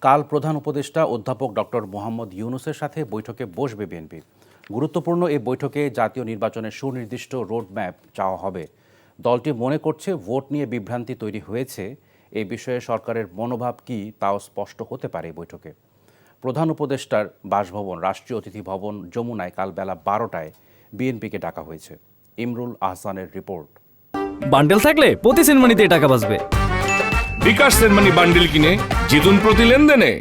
কাল প্রধান উপদেষ্টা অধ্যাপক ডক্টর মোহাম্মদ ইউনূসের সাথে বৈঠকে বসবে বিএনপি। গুরুত্বপূর্ণ এই বৈঠকে জাতীয় নির্বাচনের সুনির্দিষ্ট রোডম্যাপ চাওয়া হবে। দলটি মনে করছে ভোট নিয়ে বিভ্রান্তি তৈরি হয়েছে। এই বিষয়ে সরকারের মনোভাব কী তাও স্পষ্ট হতে পারে এই বৈঠকে। প্রধান উপদেষ্টার বাসভবন রাষ্ট্রীয় অতিথি ভবন যমুনায় কাল বেলা 12টায় বিএনপিকে ডাকা হয়েছে। ইমরুল আহসানের রিপোর্ট। বান্ডেল থাকলে প্রতি সেনমানিতে টাকা বাঁচবে। বিকাশ সেনমানি বান্ডেল কিনে জিতুন প্রতি লেনদেনে।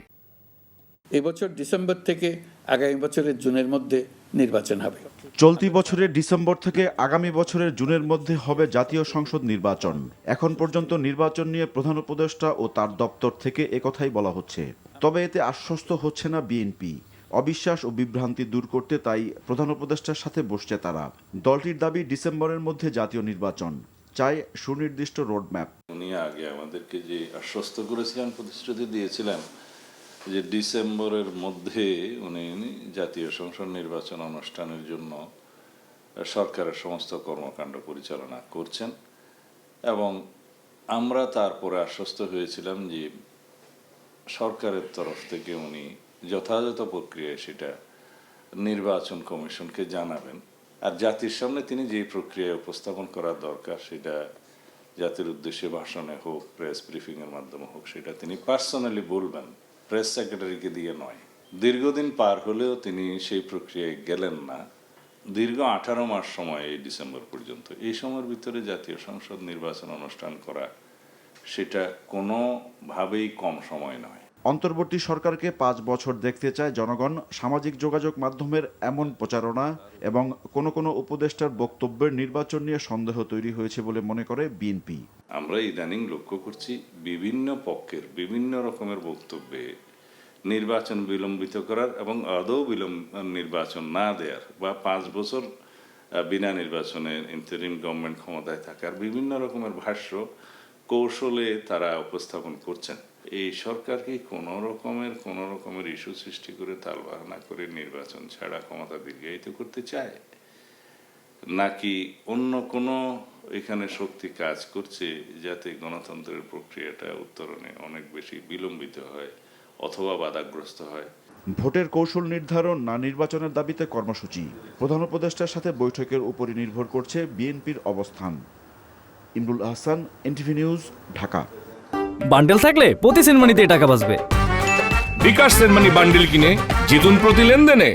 এবছর ডিসেম্বর থেকে আগামী বছরের জুনের মধ্যে নির্বাচন হবে। চলতি বছরের ডিসেম্বর থেকে আগামী বছরের জুনের মধ্যে হবে জাতীয় সংসদ নির্বাচন। এখন পর্যন্ত নির্বাচন নিয়ে প্রধান উপদেষ্টা ও তার দপ্তর থেকে একথাই বলা হচ্ছে। তবে এতে আশ্বস্ত হচ্ছে না বিএনপি। অবিশ্বাস ও বিভ্রান্তি দূর করতে তাই প্রধান উপদেষ্টার সাথে বসছে তারা। দলটির দাবি ডিসেম্বরের মধ্যে জাতীয় নির্বাচন, চায় সুনির্দিষ্ট রোডম্যাপ। উনি আগে আমাদেরকে যে আশ্বস্ত করেছিলেন, প্রতিশ্রুতি দিয়েছিলেন যে ডিসেম্বরের মধ্যে উনি জাতীয় সংসদ নির্বাচন অনুষ্ঠানের জন্য সরকারের সমস্ত কর্মকাণ্ড পরিচালনা করছেন, এবং আমরা তারপরে আশ্বস্ত হয়েছিলাম যে সরকারের তরফ থেকে উনি যথাযথ প্রক্রিয়ায় সেটা নির্বাচন কমিশনকে জানাবেন, আর জাতির সামনে তিনি যে প্রক্রিয়ায় উপস্থাপন করা দরকার সেটা জাতির উদ্দেশ্যে ভাষণে হোক, প্রেস ব্রিফিংয়ের মাধ্যমে হোক, সেটা তিনি পার্সোনালি বলবেন, প্রেস সেক্রেটারিকে দিয়ে নয়। দীর্ঘদিন পার হলেও তিনি সেই প্রক্রিয়ায় গেলেন না। দীর্ঘ 18 মাস সময় এই ডিসেম্বর পর্যন্ত, এই সময়ের ভিতরে জাতীয় সংসদ নির্বাচন অনুষ্ঠান করা সেটা কোনোভাবেই কম সময় নয়। অন্তর্বর্তী সরকারকে 5 বছর দেখতে চায় জনগণ। সামাজিক যোগাযোগ মাধ্যমের এমন প্রচারণা এবং কোনো উপদেষ্টার বক্তব্যের নির্বাচন নিয়ে সন্দেহ তৈরি হয়েছে বলে মনে করে বিএনপি। আমরা ইদানিং লক্ষ্য করছি বিভিন্ন পক্ষের বিভিন্ন রকমের বক্তব্যে নির্বাচন বিলম্বিত করার এবং আদৌ নির্বাচন না দেওয়ার বা 5 বছর বিনা নির্বাচনে ইন্টারিম গভর্নমেন্ট ক্ষমতায় থাকার বিভিন্ন রকমের ভাষ্য কৌশলে তারা উপস্থাপন করছেন। এই সরকারকে কোনো রকমের ইস্যু সৃষ্টি করে তালবাহানা করে নির্বাচন ছাড়া ক্ষমতা দীর্ঘায়িত করতে চায়, নাকি অন্য কোনো এখানে শক্তি কাজ করছে যাতে গণতন্ত্রের প্রক্রিয়াটা উত্তরণে অনেক বেশি বিলম্বিত হয় অথবা বাধাগ্রস্ত হয়। ভোটের কৌশল নির্ধারণ না নির্বাচনের দাবিতে কর্মসূচি। প্রধান উপদেষ্টার সাথে বৈঠকের উপরই নির্ভর করছে বিএনপির অবস্থান। Imrul Ahsan, NTV news, Dhaka. Bundle থাকলে প্রতি সেনমানিতে টাকা বাঁচবে। বিকাশ সেনমানি বান্ডেল কিনে জিতুন প্রতি লেনদেনে।